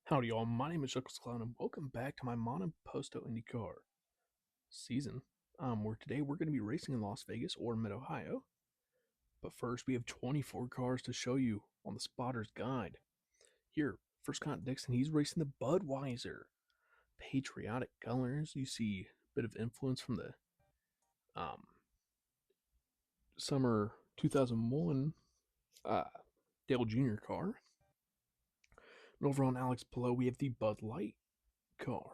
Howdy y'all, my name is ChucklesTC and welcome back to my Monoposto INDYCAR season. Where today we're going to be racing in Las Vegas or Mid-Ohio. But first we have 24 cars to show you on the spotter's guide. Here, for Scott Dixon, he's racing the Budweiser. Patriotic colors, you see a bit of influence from the um, summer 2001 Dale Jr. car. And over on Alex below we have the Bud Light car.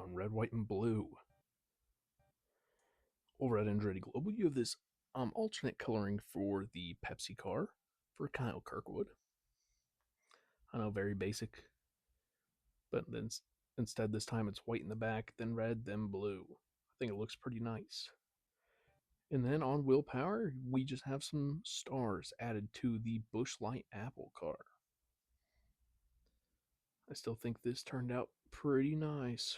Red, white, and blue. Over at Andretti Global, you have this alternate coloring for the Pepsi car for Kyle Kirkwood. I know, very basic, but then instead this time it's white in the back, then red, then blue. I think it looks pretty nice. And then on wheel power, we just have some stars added to the Busch Light Apple car. I still think this turned out pretty nice.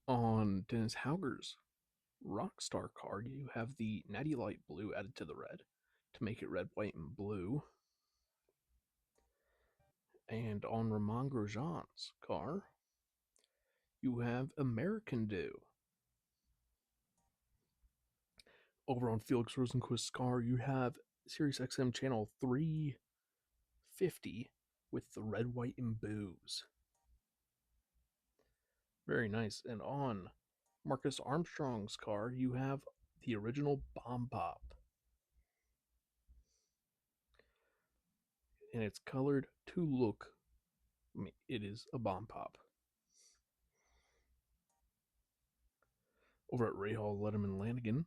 On Dennis Hauger's Rockstar car, you have the Natty Light Blue added to the red to make it red, white, and blue. And on Romain Grosjean's car, you have American Dew. Over on Felix Rosenquist's car, you have Sirius XM channel 350 with the red, white, and booze. Very nice. And on Marcus Armstrong's car, you have the original Bomb Pop. And it's colored to look, I mean, it is a Bomb Pop. Over at Rahal, Letterman, Lanigan,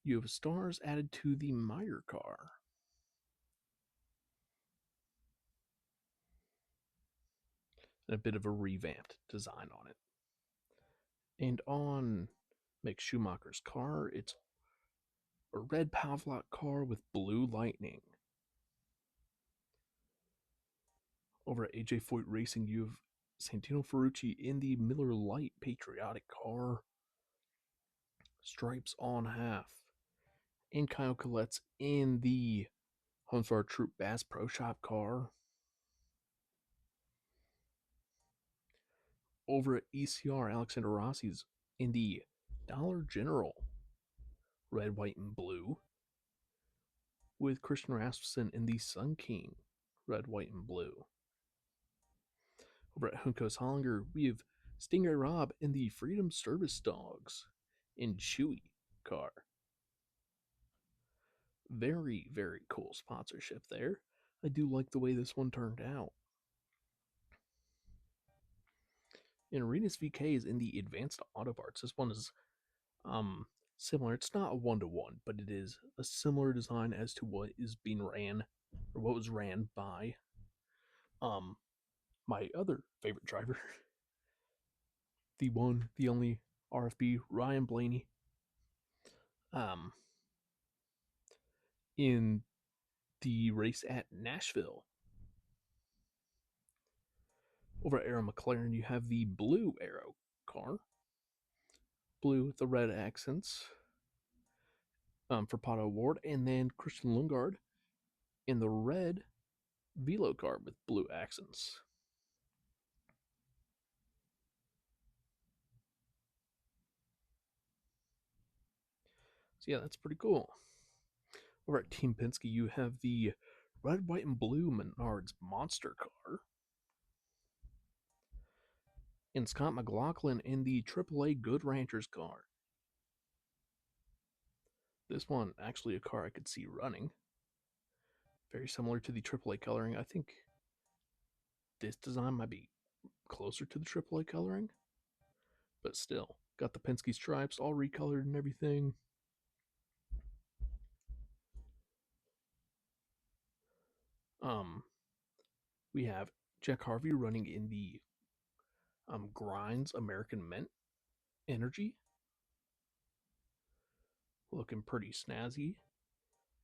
you have stars added to the Meyer car. And a bit of a revamped design on it. And on Mick Schumacher's car, it's a red Pavlok car with blue lightning. Over at AJ Foyt Racing, you have Santino Ferrucci in the Miller Lite Patriotic car. Stripes on half. And Kyle Collette's in the Homes for Our Troop Bass Pro Shop car. Over at ECR, Alexander Rossi's in the Dollar General red, white, and blue. With Christian Rasmussen in the Sun King red, white, and blue. Over at Hunkos Hollinger, we have Stingray Rob in the Freedom Service Dogs in Chewy car. Very, very cool sponsorship there. I do like the way this one turned out. And Arenas VK is in the Advanced Auto Parts. This one is similar. It's not a one-to-one, but it is a similar design as to what is being ran, or what was ran by my other favorite driver, the one, the only RFB, Ryan Blaney. In the race at Nashville. Over at Arrow McLaren, you have the blue Arrow car. Blue with the red accents for Pato Award. And then Christian Lundgaard in the red Velo car with blue accents. So yeah, that's pretty cool. Over at Team Penske, you have the red, white, and blue Menards Monster car. And Scott McLaughlin in the AAA Good Ranchers car. This one, actually a car I could see running. Very similar to the AAA coloring. I think this design might be closer to the AAA coloring. But still, got the Penske stripes all recolored and everything. We have Jack Harvey running in the Grinds American Mint Energy. Looking pretty snazzy.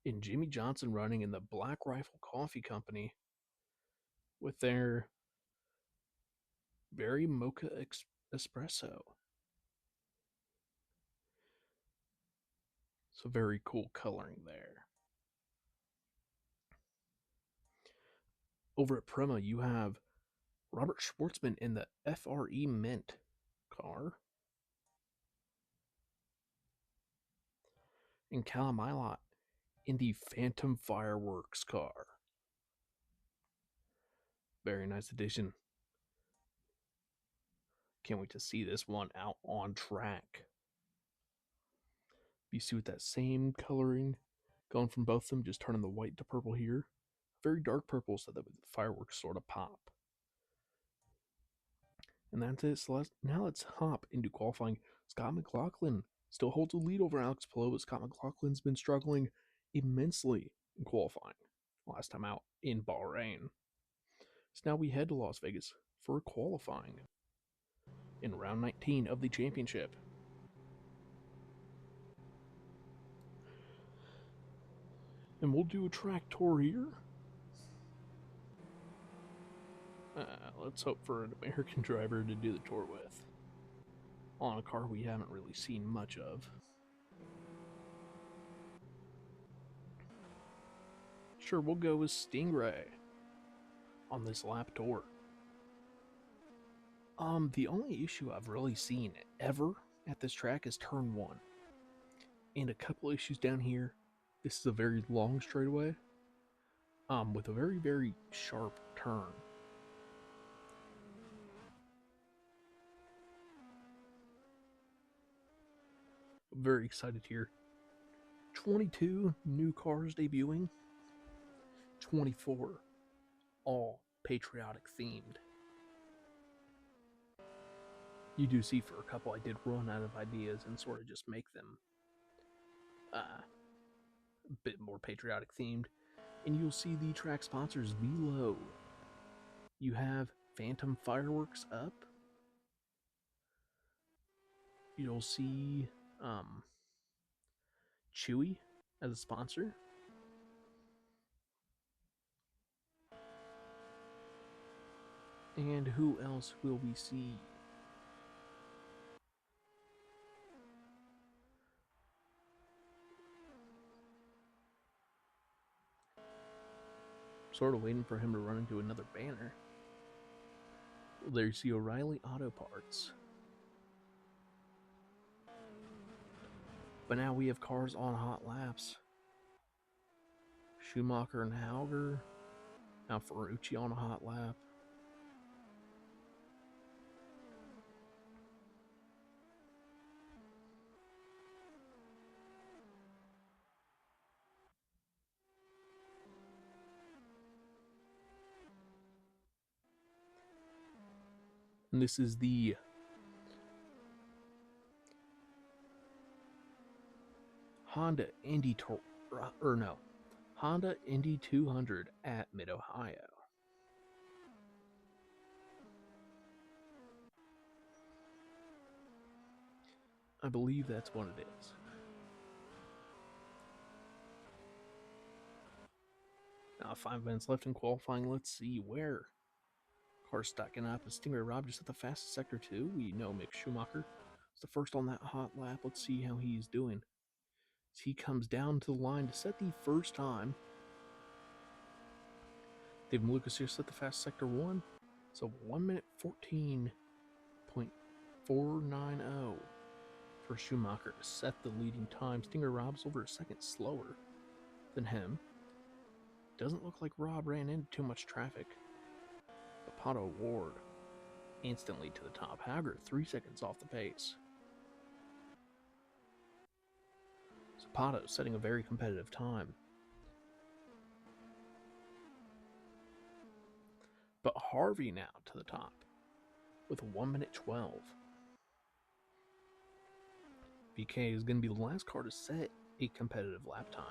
And Jimmy Johnson running in the Black Rifle Coffee Company with their Berry Mocha Espresso. So very cool coloring there. Over at Prema, you have Robert Schwartzman in the FRE Mint car. And Callum Ilott in the Phantom Fireworks car. Very nice addition. Can't wait to see this one out on track. You see with that same coloring going from both of them, just turning the white to purple here. Very dark purple so that the fireworks sort of pop. And that's it. So now let's hop into qualifying. Scott McLaughlin still holds a lead over Alex Palou, but Scott McLaughlin's been struggling immensely in qualifying last time out in Bahrain. So now we head to Las Vegas for qualifying in round 19 of the championship. And we'll do a track tour here. Let's hope for an American driver to do the tour with on a car we haven't really seen much of. Sure, we'll go with Stingray on this lap tour. The only issue I've really seen ever at this track is turn 1. And a couple issues down here. This is a very long straightaway. With a very, very sharp turn. Very excited here. 22 new cars debuting. 24 all patriotic themed. You do see for a couple I did run out of ideas and sort of just make them a bit more patriotic themed. And you'll see the track sponsors below. You have Phantom Fireworks up. You'll see Chewy as a sponsor. And who else will we see? Sort of waiting for him to run into another banner. Well, there you see O'Reilly Auto Parts. But now we have cars on hot laps. Schumacher and Hauger. Now Ferrucci on a hot lap. And this is the Honda Indy Honda Indy 200 at Mid-Ohio. I believe that's what it is. Now 5 minutes left in qualifying. Let's see where cars stacking up. Is Stingray Rob just at the fastest sector 2? We know Mick Schumacher is the first on that hot lap. Let's see how he's doing. As he comes down to the line to set the first time. David Malukas here set the fast sector 1. So 1 minute 14.490 for Schumacher to set the leading time. Stingray Rob's over a second slower than him. Doesn't look like Rob ran into too much traffic. Pato Ward instantly to the top. Hauger 3 seconds off the pace. Zapato setting a very competitive time. But Harvey now to the top with 1 minute 12. VK is going to be the last car to set a competitive lap time.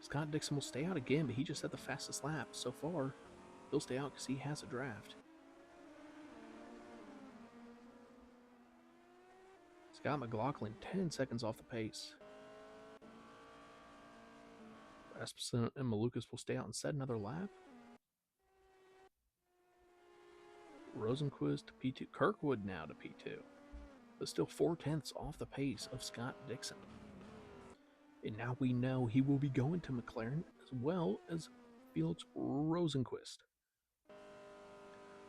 Scott Dixon will stay out again, but he just set the fastest lap so far. He'll stay out because he has a draft. Scott McLaughlin 10 seconds off the pace. Rasmussen and Malukas will stay out and set another lap. Rosenquist to P2. Kirkwood now to P2. but still 4/10 off the pace of Scott Dixon. And now we know he will be going to McLaren as well as Felix Rosenqvist.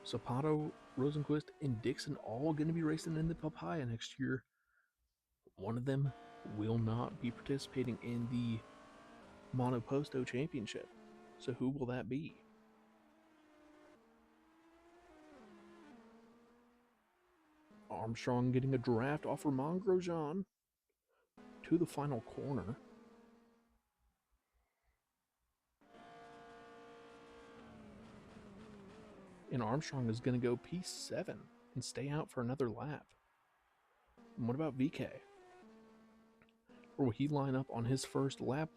Sapato, Rosenqvist, and Dixon all going to be racing in the Papaya next year. One of them will not be participating in the Monoposto Championship. So who will that be? Armstrong getting a draft off Romain Grosjean to the final corner. And Armstrong is going to go P7 and stay out for another lap. And what about VK? Or will he line up on his first lap?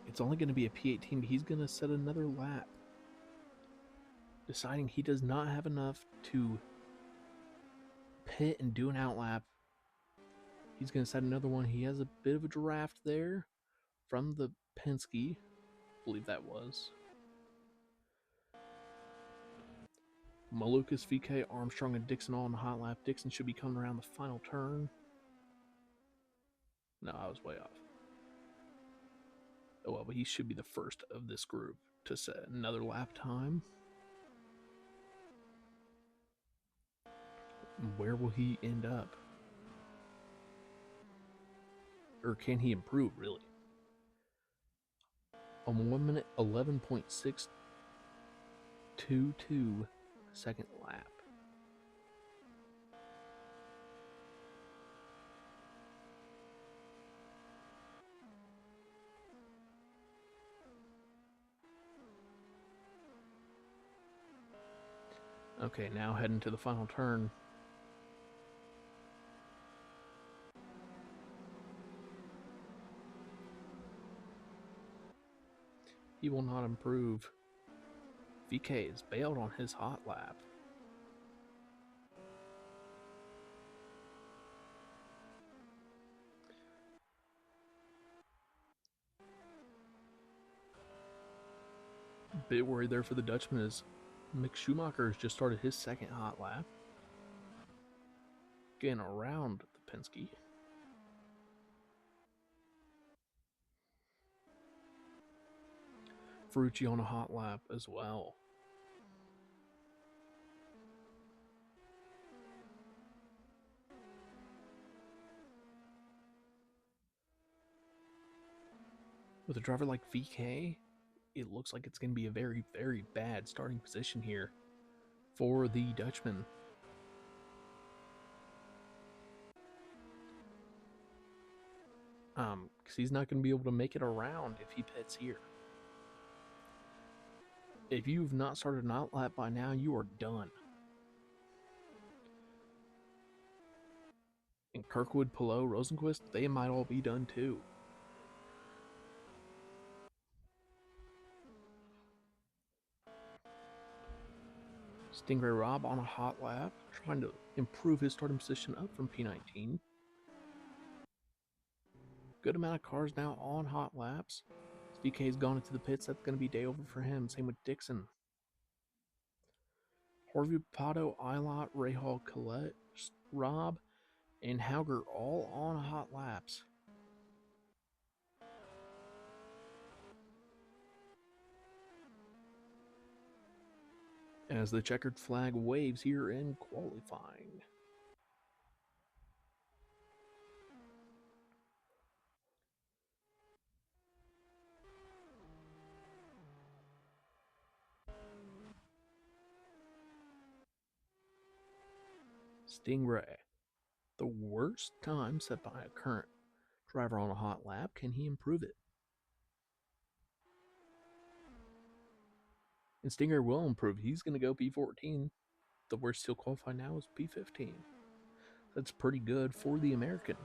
It's only going to be a P18, but he's going to set another lap. Deciding he does not have enough to pit and do an outlap. He's going to set another one. He has a bit of a draft there from the Penske, I believe that was. Malukas, VK, Armstrong, and Dixon all in the hot lap. Dixon should be coming around the final turn. No, I was way off. Oh well, but he should be the first of this group to set another lap time. Where will he end up? Or can he improve, really? On 1 minute 11.622 second lap. Okay, now heading to the final turn. He will not improve. VK is bailed on his hot lap. Bit worried there for the Dutchman as Mick Schumacher has just started his second hot lap. Getting around the Penske. Ferrucci on a hot lap as well. With a driver like VK, it looks like it's going to be a very, very bad starting position here for the Dutchman. Because he's not going to be able to make it around if he pits here. If you've not started an outlap by now, you are done. And Kirkwood, Pillow, Rosenqvist, they might all be done too. Stingray Rob on a hot lap, trying to improve his starting position up from P19. Good amount of cars now on hot laps. VK's gone into the pits. That's going to be day over for him. Same with Dixon. Horvey, Pato, Eilot, Rahal, Collette, Rob, and Hauger all on hot laps. As the checkered flag waves here in qualifying. Stingray. The worst time set by a current driver on a hot lap. Can he improve it? And Stingray will improve. He's going to go P14. The worst he'll qualify now is P15. That's pretty good for the American.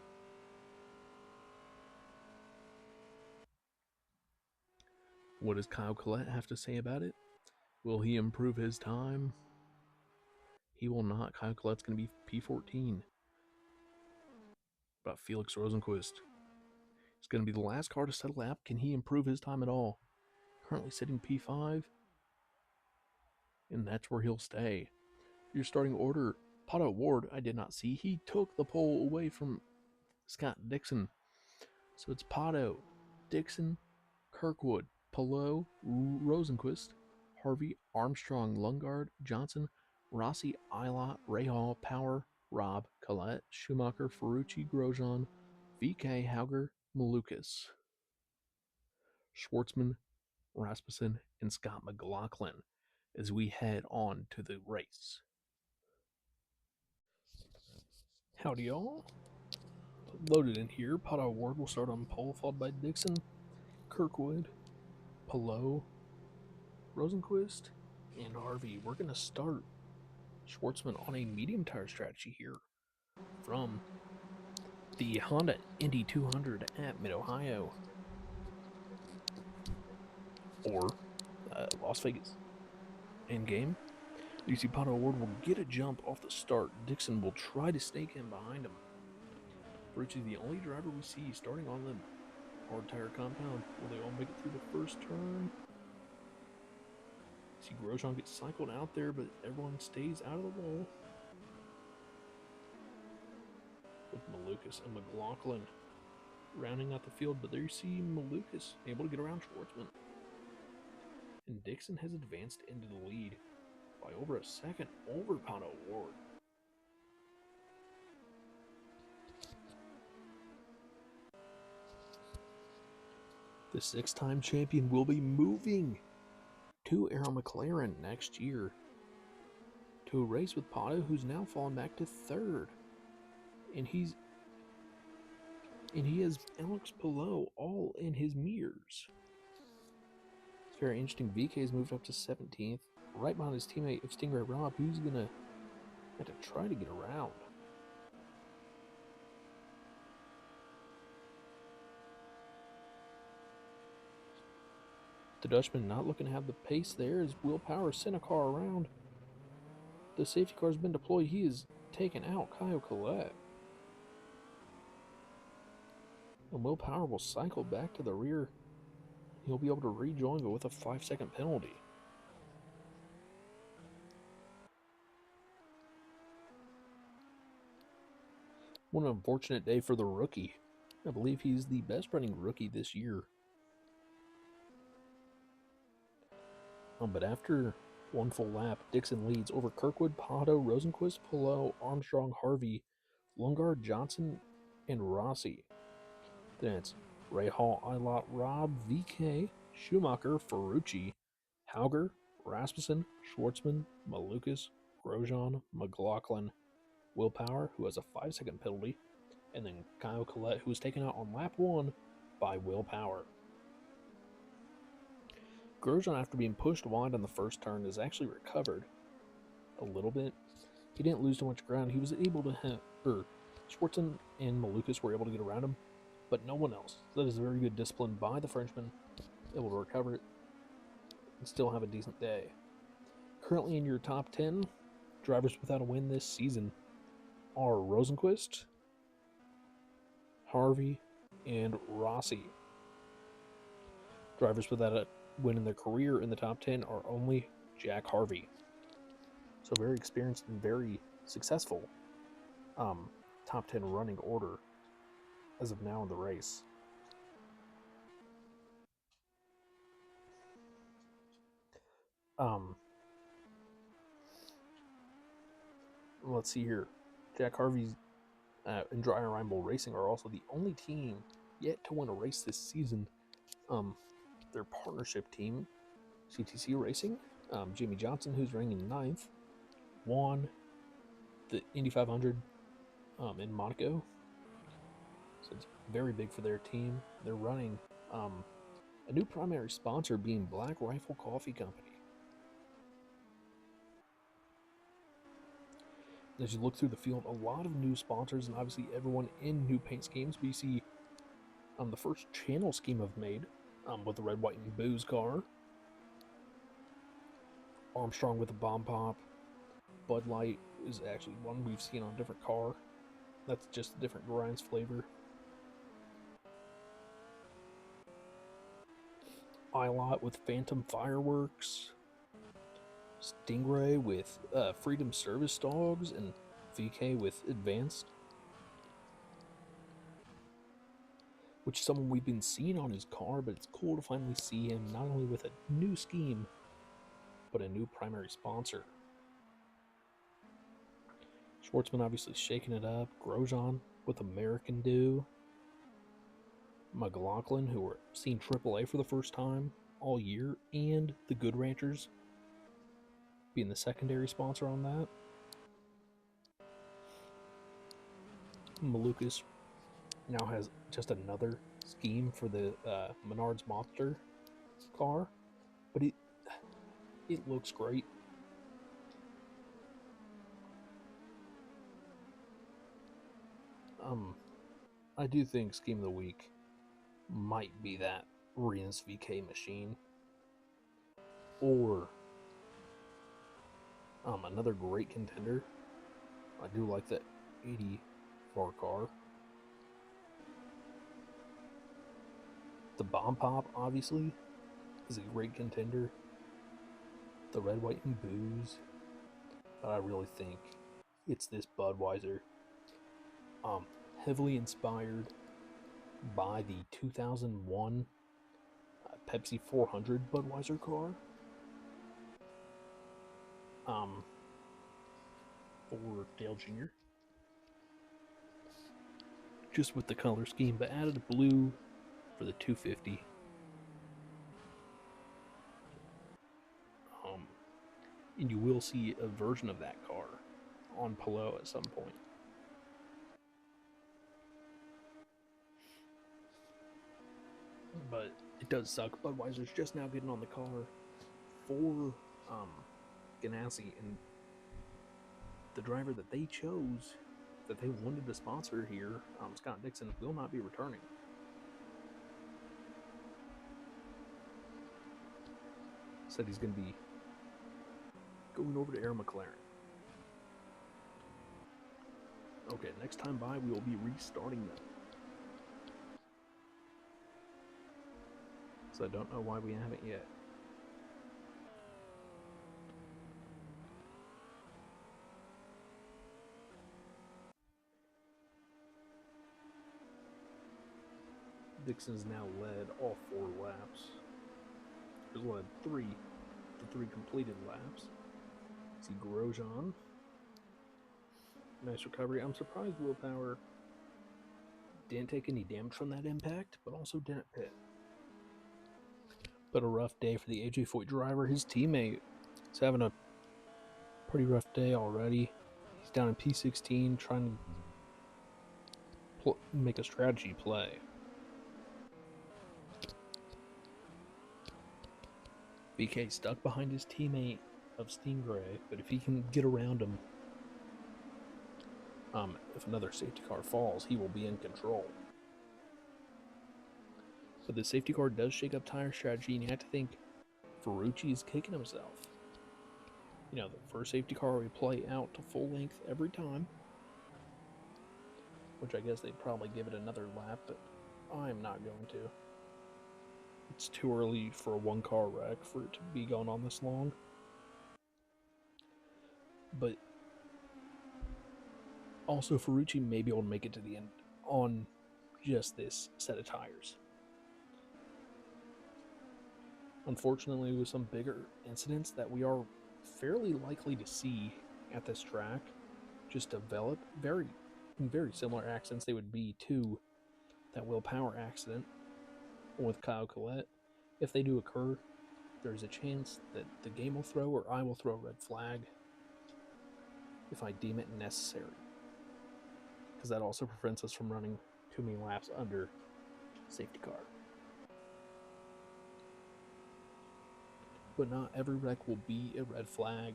What does Kyle Collette have to say about it? Will he improve his time? He will not. Kyle Collette's going to be P14. About Felix Rosenqvist. It's going to be the last car to settle lap. Can he improve his time at all? Currently sitting P5. and that's where he'll stay. Your starting order, Pato Ward, I did not see. He took the pole away from Scott Dixon. So it's Pato, Dixon, Kirkwood, Pillow, Rosenquist, Harvey, Armstrong, Lungard, Johnson, Rossi, Ilott, Rahal, Power, Robb, Collette, Schumacher, Ferrucci, Grosjean, VK, Hauger, Malukas, Schwartzman, Rasmussen, and Scott McLaughlin as we head on to the race. Howdy, y'all. Loaded in here. Pato Ward will start on pole, followed by Dixon, Kirkwood, Pillow, Rosenquist, and Harvey. We're going to start Schwartzman on a medium tire strategy here from the Honda Indy 200 at Mid-Ohio, or Las Vegas. End game, you see Pato Ward will get a jump off the start. Dixon will try to snake him behind him. Ferrucci, the only driver we see starting on the hard tire compound. Will they all make it through the first turn? See Grosjean gets cycled out there, but everyone stays out of the wall. With Malukas and McLaughlin rounding out the field, but there you see Malukas able to get around Schwartzman. And Dixon has advanced into the lead by over a second over Pato Ward. The six-time champion will be moving to Arrow McLaren next year to a race with Pato, who's now fallen back to third. And he has Alex Pillow all in his mirrors. It's very interesting. VK's moved up to 17th, right behind his teammate of Stingray Robb, who's gonna have to try to get around. The Dutchman not looking to have the pace there as Will Power sent a car around. The safety car's been deployed. He is taken out Kyle Collette. And Will Power will cycle back to the rear. He'll be able to rejoin, but with a 5-second penalty. What an unfortunate day for the rookie. I believe he's the best running rookie this year. But after one full lap, Dixon leads over Kirkwood, Pato, Rosenquist, Pillow, Armstrong, Harvey, Lungard, Johnson, and Rossi. Then it's Rahal, Ilott, Robb, VK, Schumacher, Ferrucci, Hauger, Rasmussen, Schwartzman, Malukas, Grosjean, McLaughlin, Will Power, who has a 5-second penalty, and then Kyle Collette, who was taken out on lap 1 by Will Power. Grosjean, after being pushed wide on the first turn, has actually recovered a little bit. He didn't lose too much ground. He was able to have, Schwartzen and Malukas were able to get around him, but no one else. So that is very good discipline by the Frenchman, able to recover it and still have a decent day. Currently in your top 10, drivers without a win this season are Rosenquist, Harvey, and Rossi. Drivers without a win in their career in the top 10 are only Jack Harvey. So very experienced and very successful top 10 running order as of now in the race. Let's see here. Jack Harvey's and Dryer Reinbold Racing are also the only team yet to win a race this season. Their partnership team, CTC Racing, Jimmy Johnson, who's ranking 9th, won the Indy 500 in Monaco. So it's very big for their team. They're running a new primary sponsor being Black Rifle Coffee Company. As you look through the field, a lot of new sponsors, and obviously everyone in new paint schemes. We see the first channel scheme I've made with the red, white, and booze car. Armstrong with the bomb pop. Bud Light is actually one we've seen on a different car. That's just a different grinds flavor. Ilott with Phantom Fireworks. Stingray with Freedom Service Dogs, and VK with Advanced, which is someone we've been seeing on his car, but it's cool to finally see him not only with a new scheme, but a new primary sponsor. Schwartzman obviously shaking it up. Grosjean with American Dew. McLaughlin, who are seeing AAA for the first time all year, and the Good Ranchers being the secondary sponsor on that. Malukas now has just another scheme for the Menards Monster car, but it looks great. I do think Scheme of the Week might be that Rins VK machine, or another great contender. I do like that 84 car. The Bomb Pop, obviously, is a great contender. The Red, White, and Booze. But I really think it's this Budweiser. Heavily inspired by the 2001 Pepsi 400 Budweiser car. For Dale Jr. Just with the color scheme, but added a blue for the 250. And you will see a version of that car on Pillow at some point. But it does suck. Budweiser's just now getting on the car for Ganassi, and the driver that they chose, that they wanted to sponsor here, Scott Dixon, will not be returning. Said he's going to be going over to Air McLaren. Okay, next time by, we will be restarting them. So I don't know why we haven't yet. Dixon's now led all 4 laps. He's led 3 completed laps. See Grosjean. Nice recovery. I'm surprised Willpower didn't take any damage from that impact, but also didn't pit. But a rough day for the AJ Foyt driver. His teammate is having a pretty rough day already. He's down in P16 trying to make a strategy play. VK stuck behind his teammate of Stingray, but if he can get around him, if another safety car falls, he will be in control. But the safety car does shake up tire strategy, and you have to think Ferrucci is kicking himself. You know, the first safety car we play out to full length every time, which I guess they'd probably give it another lap, but I'm not going to. It's too early for a 1-car wreck for it to be going on this long. But also, Ferrucci may be able to make it to the end on just this set of tires. Unfortunately, with some bigger incidents that we are fairly likely to see at this track just develop, very similar accidents they would be to that Will Power accident with Kyle Collette. If they do occur, there's a chance that the game will throw, or I will throw a red flag if I deem it necessary, because that also prevents us from running too many laps under safety car. But not every wreck will be a red flag.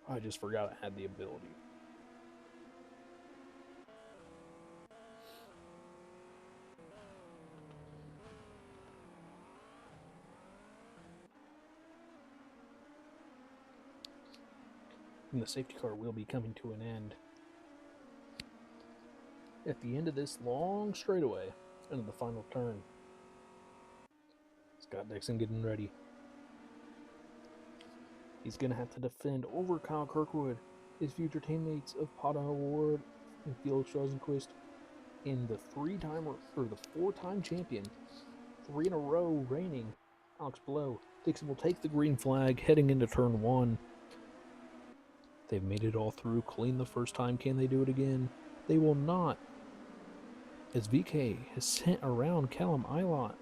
I just forgot I had the ability. And the safety car will be coming to an end at the end of this long straightaway, into the final turn. Scott Dixon getting ready. He's going to have to defend over Kyle Kirkwood, his future teammates of Pato O'Ward and Felix Rosenquist, in the four-time champion, 3 in a row reigning Alex Blow. Dixon will take the green flag heading into turn 1. They've made it all through clean the first time. Can they do it again? They will not, as VK has sent around Callum Ilott.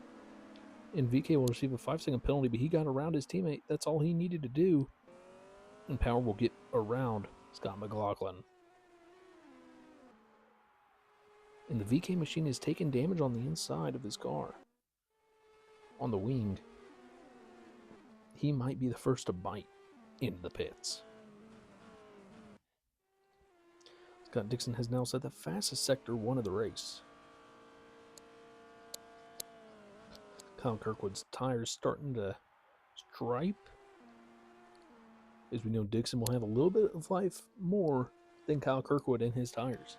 And VK will receive a 5-second penalty, but he got around his teammate. That's all he needed to do. And Power will get around Scott McLaughlin. And the VK machine is taking damage on the inside of his car. On the wing. He might be the first to bite into the pits. Scott Dixon has now set the fastest Sector 1 of the race. Kyle Kirkwood's tires starting to stripe. As we know, Dixon will have a little bit of life more than Kyle Kirkwood in his tires.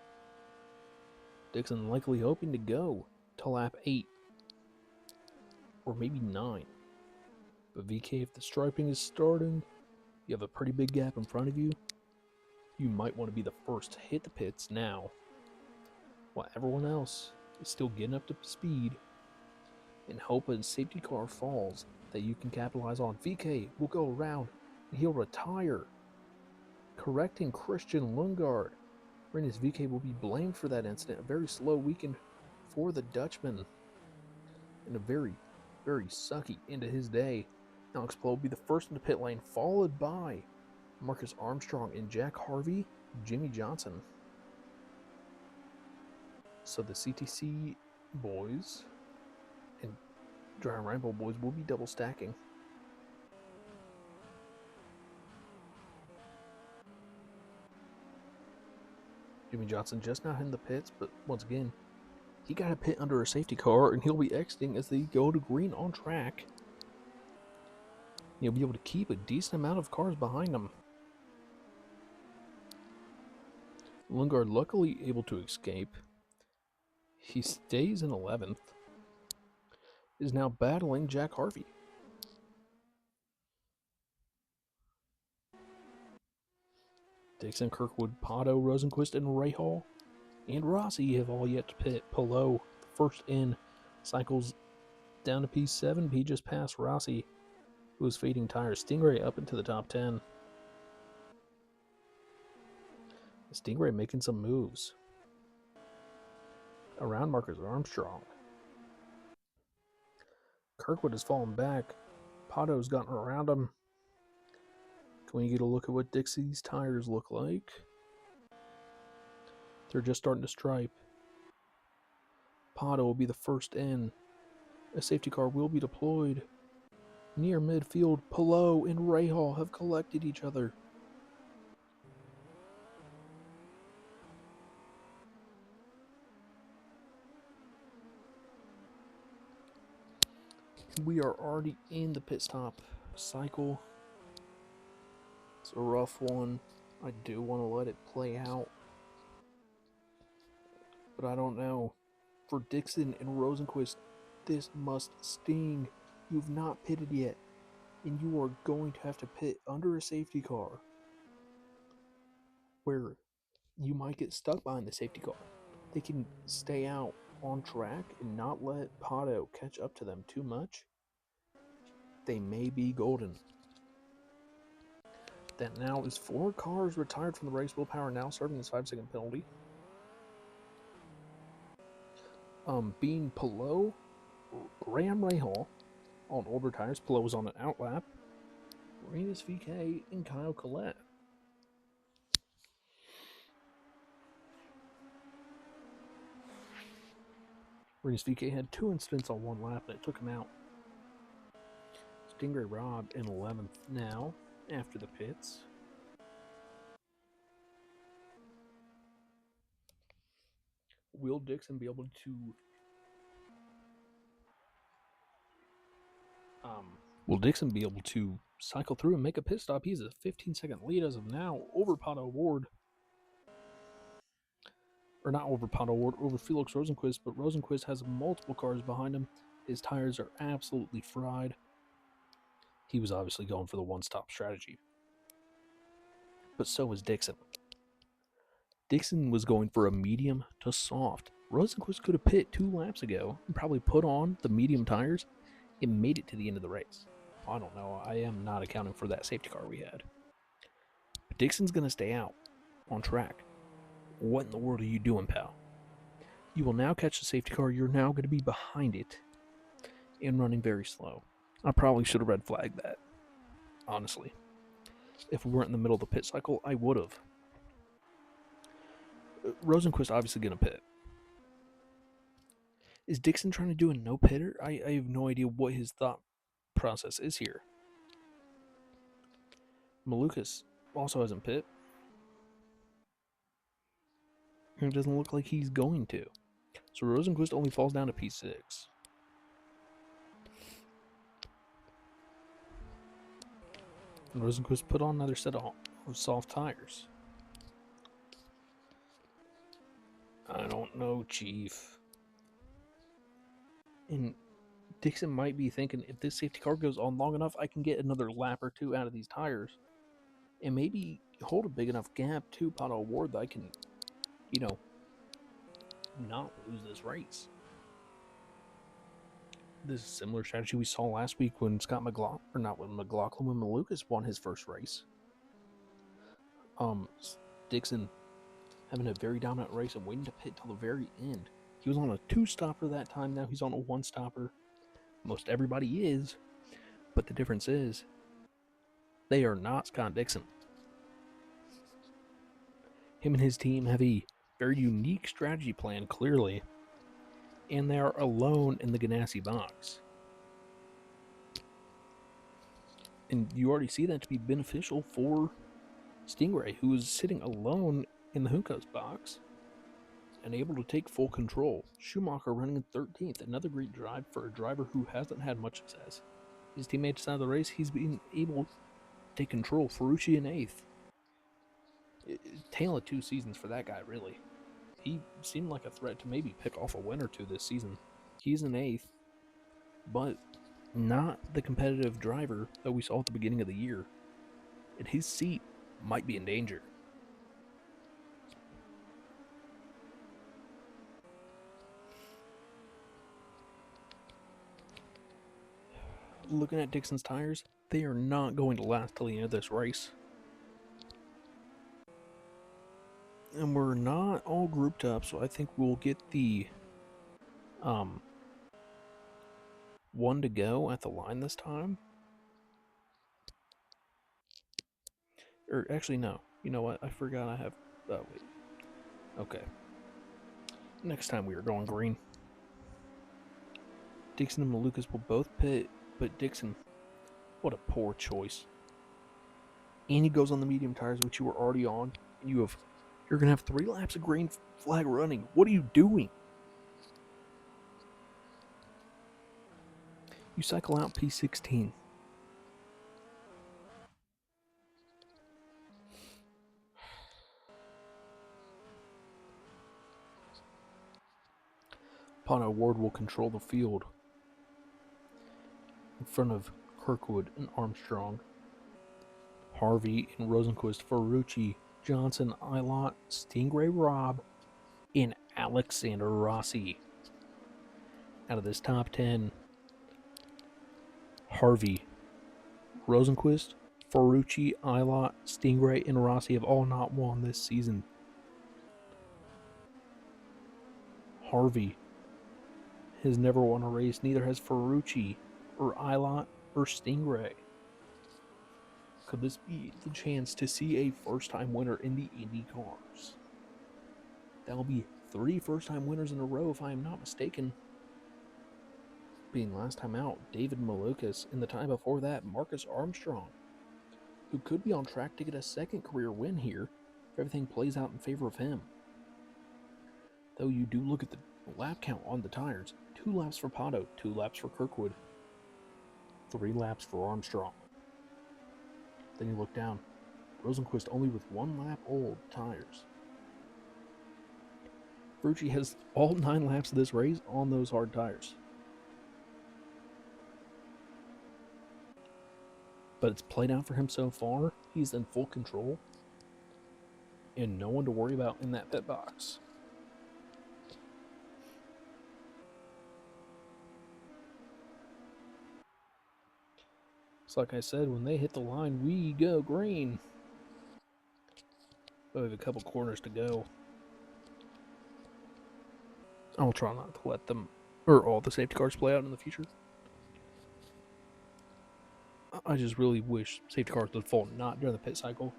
Dixon likely hoping to go to lap 8 or maybe 9. But VK, if the striping is starting, you have a pretty big gap in front of you. You might want to be the first to hit the pits now, while everyone else is still getting up to speed, and hope a safety car falls that you can capitalize on. VK will go around and he'll retire, correcting Christian Lundgaard. Renus VK will be blamed for that incident. A very slow weekend for the Dutchman, and a very, very sucky end of his day. Alex Blow will be the first in the pit lane, followed by Marcus Armstrong and Jack Harvey, Jimmy Johnson. So the CTC boys and Dry Rambo boys will be double stacking. Jimmy Johnson just not in the pits, but once again, he got a pit under a safety car, and he'll be exiting as they go to green on track. He'll be able to keep a decent amount of cars behind him. Lundgaard luckily able to escape. He stays in 11th. Is now battling Jack Harvey. Dixon, Kirkwood, Pato, Rosenquist, and Rahal and Rossi have all yet to pit. Pillow, first in, cycles down to P7. He just passed Rossi, who was fading tires. Stingray up into the top 10. Stingray making some moves around Marcus Armstrong. Kirkwood has fallen back. Pato's gotten around him. Can we get a look at what Dixie's tires look like? They're just starting to stripe. Pato will be the first in. A safety car will be deployed. Near midfield, Pillow and Rahal have collected each other. We are already in the pit stop cycle. It's a rough one. I do want to let it play out, but I don't know. For Dixon and Rosenquist, this must sting. You've not pitted yet, and you are going to have to pit under a safety car where you might get stuck behind the safety car. They can stay out on track and not let Pato catch up to them too much. They may be golden. That now is 4 cars retired from the race. Will Power now serving this 5-second penalty. Being Pillow, Graham Rahal on older tires. Pillow was on an outlap. Renus VK and Kyle Collette. Renus VK had 2 incidents on 1 lap, and it took him out. Stingray Rob in 11th now, after the pits. Will Dixon be able to... Will Dixon be able to cycle through and make a pit stop? He's a 15-second lead as of now over Pato Ward. Or not over Pato Ward, over Felix Rosenquist, but Rosenquist has multiple cars behind him. His tires are absolutely fried. He was obviously going for the one-stop strategy. but so was Dixon. Dixon was going for a medium to soft. Rosenquist could have pit 2 laps ago and probably put on the medium tires and made it to the end of the race. I don't know. I am not accounting for that safety car we had. But Dixon's going to stay out on track. What in the world are you doing, pal? You will now catch the safety car. You're now going to be behind it and running very slow. I probably should have red flagged that, honestly. If we weren't in the middle of the pit cycle, I would have. Rosenquist obviously going to pit. Is Dixon trying to do a no-pitter? I have no idea what his thought process is here. Malukas also hasn't pit. It doesn't look like he's going to. So Rosenquist only falls down to P6. And Rosenquist put on another set of soft tires. I don't know, Chief. And Dixon might be thinking, if this safety car goes on long enough, I can get another lap or 2 out of these tires. And maybe hold a big enough gap to Pato Award that I can, not lose this race. This is a similar strategy we saw last week when when Malukas won his first race. Dixon having a very dominant race and waiting to pit till the very end. He was on a 2-stopper that time. Now he's on a 1-stopper. Most everybody is, but the difference is they are not Scott Dixon. Him and his team have a very unique strategy plan, clearly, and they are alone in the Ganassi box. And you already see that to be beneficial for Stingray, who is sitting alone in the Junco's box and able to take full control. Schumacher running in 13th, another great drive for a driver who hasn't had much success. His teammates out of the race, he's been able to take control. Ferrucci in 8th. Tale of 2 seasons for that guy, really. He seemed like a threat to maybe pick off a win or 2 this season. He's in 8th, but not the competitive driver that we saw at the beginning of the year. And his seat might be in danger. Looking at Dixon's tires, they are not going to last till the end of this race. And we're not all grouped up, so I think we'll get the 1 to go at the line this time. Or actually, no. You know what? I forgot I have... Oh, wait. Okay. Next time we are going green. Dixon and Malukas will both pit, but Dixon, what a poor choice. And he goes on the medium tires, which you were already on, and you're going to have 3 laps of green flag running. What are you doing? You cycle out P16. Pato Ward will control the field in front of Kirkwood and Armstrong. Harvey and Rosenquist, Ferrucci, Johnson, Ilott, Stingray Robb, and Alexander Rossi. Out of this top 10, Harvey, Rosenquist, Ferrucci, Ilott, Stingray, and Rossi have all not won this season. Harvey has never won a race, neither has Ferrucci, or Ilott, or Stingray. Could this be the chance to see a first-time winner in the Indy cars? That will be 3 first-time winners in a row, if I am not mistaken. Being last time out, David Malukas, and the time before that, Marcus Armstrong, who could be on track to get a 2nd career win here if everything plays out in favor of him. Though you do look at the lap count on the tires, 2 laps for Pato, 2 laps for Kirkwood, 3 laps for Armstrong. Then you look down, Rosenquist only with 1 lap old tires. Ferrucci has all 9 laps of this race on those hard tires. But it's played out for him so far. He's in full control. and no one to worry about in that pit box. So like I said, when they hit the line, we go green. But we have a couple corners to go. I'll try not to let them, or all the safety cars play out in the future. I just really wish safety cars would fall not during the pit cycle.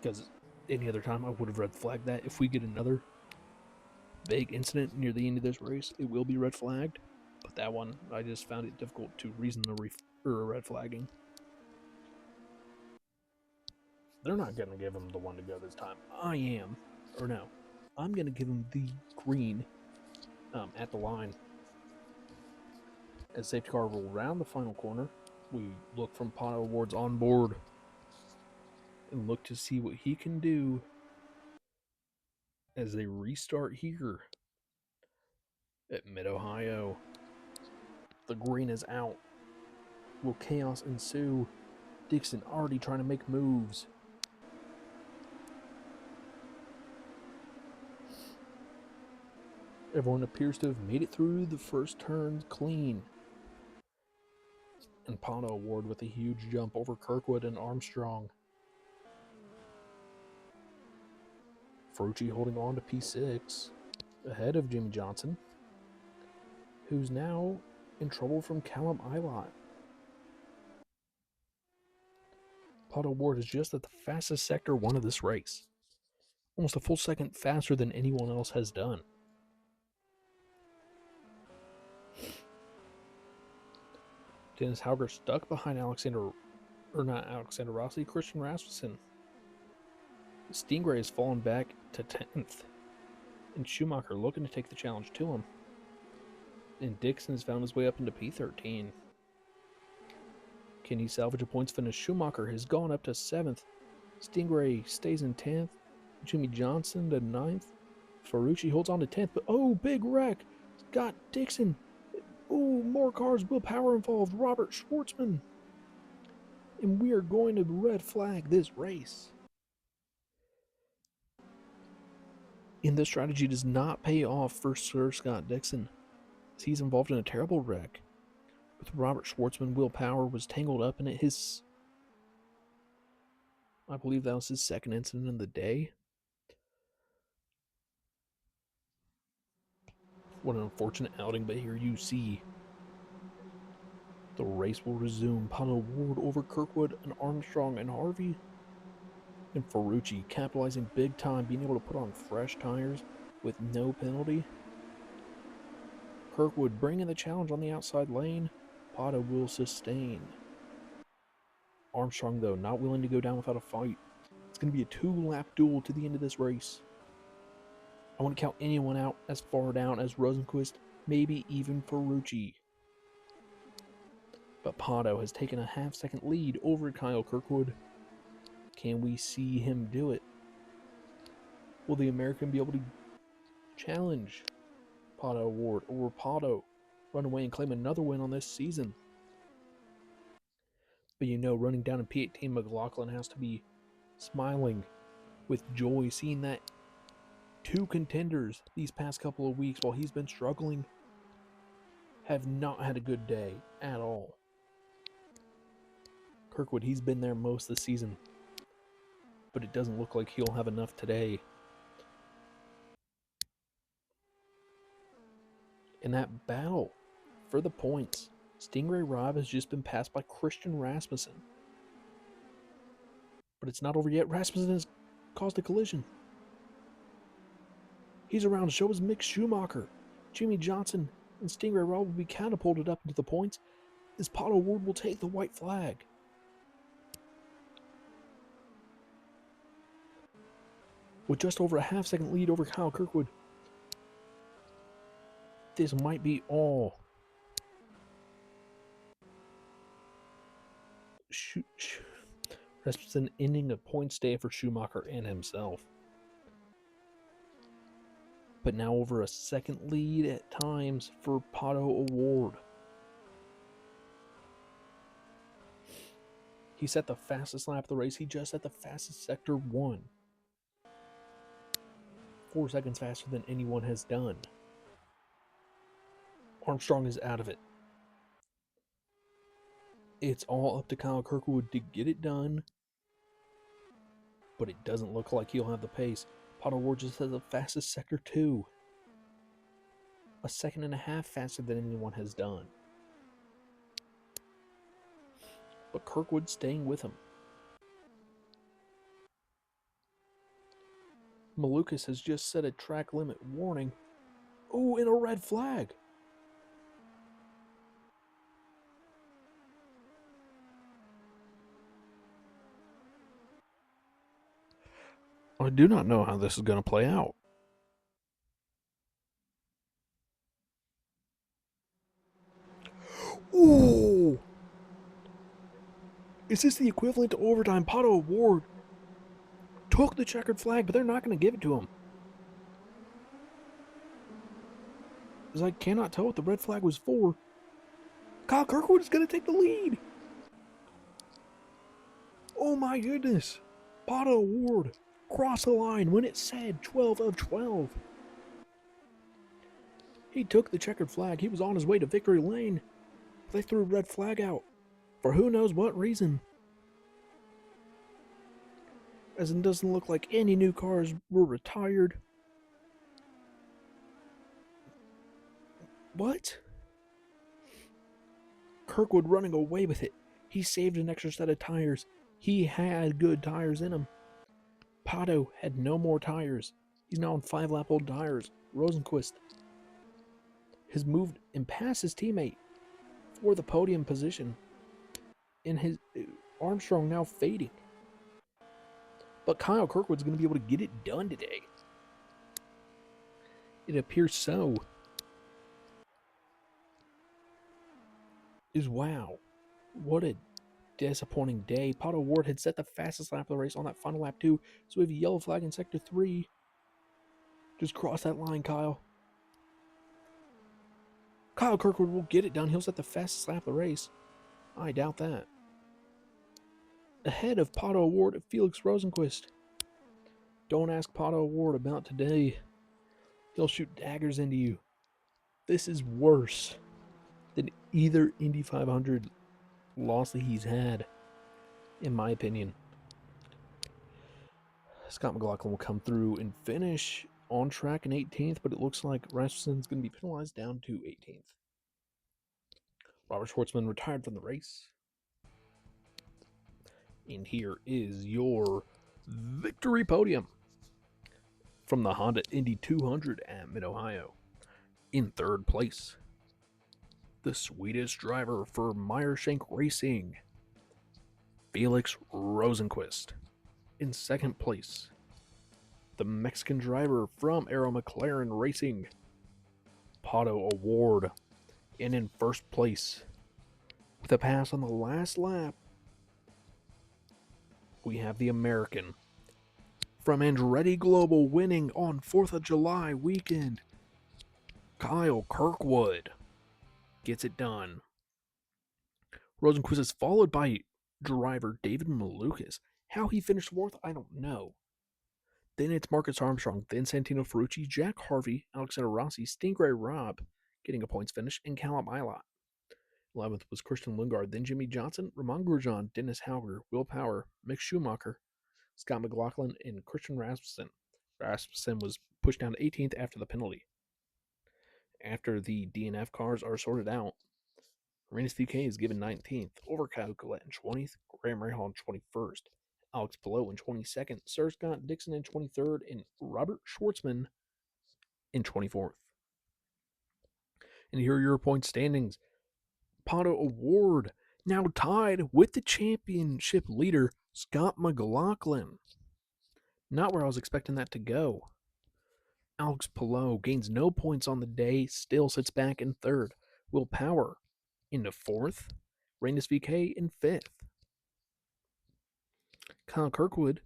Because any other time I would have red flagged that. If we get another big incident near the end of this race, it will be red flagged. But that one, I just found it difficult to reason the red flagging. They're not going to give him the one to go this time. I am. Or no. I'm going to give him the green at the line. As safety car will round the final corner, we look from Pato Award's on board and look to see what he can do as they restart here at Mid-Ohio. The green is out. Will chaos ensue? Dixon already trying to make moves. Everyone appears to have made it through the first turn clean. And Pato Award with a huge jump over Kirkwood and Armstrong. Ferrucci holding on to P6 ahead of Jimmy Johnson, who's now in trouble from Callum Ilott. Pato Award is just at the fastest sector 1 of this race. Almost a full second faster than anyone else has done. Dennis Hauger stuck behind Christian Rasmussen. Stingray has fallen back to 10th. And Schumacher looking to take the challenge to him. And Dixon has found his way up into P13. Can he salvage a points finish? Schumacher has gone up to 7th. Stingray stays in 10th. Jimmy Johnson to 9th. Ferrucci holds on to 10th, but oh, big wreck. Got Dixon. Oh, more cars, Will Power involved. Robert Schwartzman. And we are going to red flag this race. And this strategy does not pay off for Sir Scott Dixon, as he's involved in a terrible wreck. With Robert Schwartzman, Will Power was tangled up in it. I believe that was his second incident of the day. What an unfortunate outing, but here you see the race will resume. Pato Award over Kirkwood and Armstrong and Harvey. And Ferrucci capitalizing big time, being able to put on fresh tires with no penalty. Kirkwood bringing the challenge on the outside lane. Pato will sustain. Armstrong, though, not willing to go down without a fight. It's going to be a 2-lap duel to the end of this race. I wouldn't count anyone out as far down as Rosenquist, maybe even Ferrucci. But Pato has taken a half-second lead over Kyle Kirkwood. Can we see him do it? Will the American be able to challenge Pato Award, or will Pato run away and claim another win on this season? But you know, running down in P18, McLaughlin has to be smiling with joy, seeing that 2 contenders these past couple of weeks, while he's been struggling, have not had a good day at all. Kirkwood, he's been there most of the season, but it doesn't look like he'll have enough today. In that battle for the points, Stingray Rob has just been passed by Christian Rasmussen. But it's not over yet. Rasmussen has caused a collision. He's around to show his Mick Schumacher. Jimmy Johnson and Stingray Rob will be catapulted up into the points as Pato Award will take the white flag. With just over a half-second lead over Kyle Kirkwood, this might be all. Rasmussen ending a points day for Schumacher and himself. But now over a second lead at times for Pato Award. He set the fastest lap of the race. He just set the fastest sector 1. 4 seconds faster than anyone has done. Armstrong is out of it. It's all up to Kyle Kirkwood to get it done, but it doesn't look like he'll have the pace. Pato O'Ward just has the fastest sector 2. A second and a half faster than anyone has done. But Kirkwood staying with him. Malukas has just set a track limit warning. Oh, and a red flag. I do not know how this is going to play out. Ooh! Is this the equivalent to overtime? Pato O'Ward took the checkered flag, but they're not going to give it to him. Because I cannot tell what the red flag was for. Kyle Kirkwood is going to take the lead. Oh my goodness. Pato O'Ward crossed the line when it said 12 of 12. He took the checkered flag. He was on his way to victory lane. They threw a red flag out for who knows what reason. As it doesn't look like any new cars were retired. What? Kirkwood running away with it. He saved an extra set of tires. He had good tires in him. Pato had no more tires. He's now on 5-lap-old tires. Rosenquist has moved and passed his teammate for the podium position. And his Armstrong now fading. But Kyle Kirkwood's going to be able to get it done today. It appears so. Wow. What a disappointing day. Pato O'Ward had set the fastest lap of the race on that final lap too. So we have a yellow flag in sector 3. Just cross that line, Kyle. Kyle Kirkwood will get it done. He'll set the fastest lap of the race. I doubt that. Ahead of Pato O'Ward of Felix Rosenquist. Don't ask Pato O'Ward about today. He'll shoot daggers into you. This is worse than either Indy 500 loss that he's had, in my opinion. Scott McLaughlin will come through and finish on track in 18th, but it looks like Rasmussen's going to be penalized down to 18th. Robert Schwartzman retired from the race. And here is your victory podium from the Honda Indy 200 at Mid-Ohio. In third place, the Swedish driver for Meyershank Racing, Felix Rosenquist. In second place, the Mexican driver from Arrow McLaren Racing, Pato O'Ward. And in first place, with a pass on the last lap, we have the American from Andretti Global winning on 4th of July weekend, Kyle Kirkwood gets it done. Rosenquist is followed by driver David Malukas. How he finished 4th, I don't know. Then it's Marcus Armstrong, then Santino Ferrucci, Jack Harvey, Alexander Rossi, Stingray Robb getting a points finish, and Callum Ilott. 11th was Christian Lundgaard, then Jimmy Johnson, Ramon Grosjean, Dennis Hauger, Will Power, Mick Schumacher, Scott McLaughlin, and Christian Rasmussen. Rasmussen was pushed down to 18th after the penalty. After the DNF cars are sorted out, Rinus VK is given 19th, over Kyle Collette in 20th, Graham Rahal in 21st, Alex Palou in 22nd, Sir Scott Dixon in 23rd, and Robert Schwartzman in 24th. And here are your point standings. Pato O'Ward now tied with the championship leader, Scott McLaughlin. Not where I was expecting that to go. Alex Palou gains no points on the day, still sits back in third. Will Power into fourth. Rinus VK in fifth. Kyle Kirkwood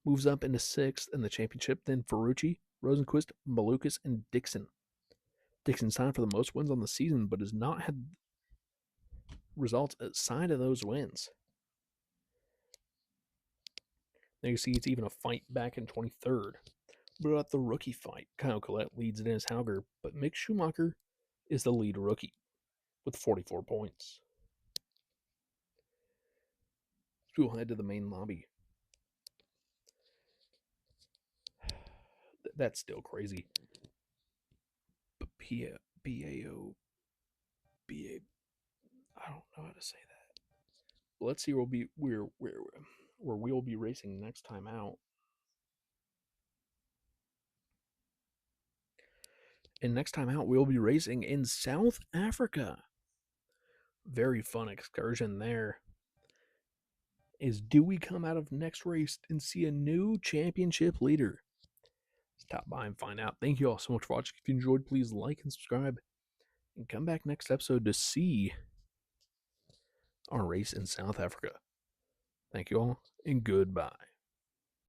moves up into sixth in the championship. Then Ferrucci, Rosenquist, Malukas, and Dixon. Dixon's tied for the most wins on the season, but has not had results outside of those wins. Now you see it's even a fight back in 23rd. But at the rookie fight, Kyle Collette leads Dennis Hauger, but Mick Schumacher is the lead rookie with 44 points. We will head to the main lobby. That's still crazy. But B-A-O, B-A, I don't know how to say that. Let's see where we'll be racing next time out. And next time out, we'll be racing in South Africa. Very fun excursion there. Is do we come out of next race and see a new championship leader? Stop by and find out. Thank you all so much for watching. If you enjoyed, please like and subscribe. And come back next episode to see our race in South Africa. Thank you all, and goodbye.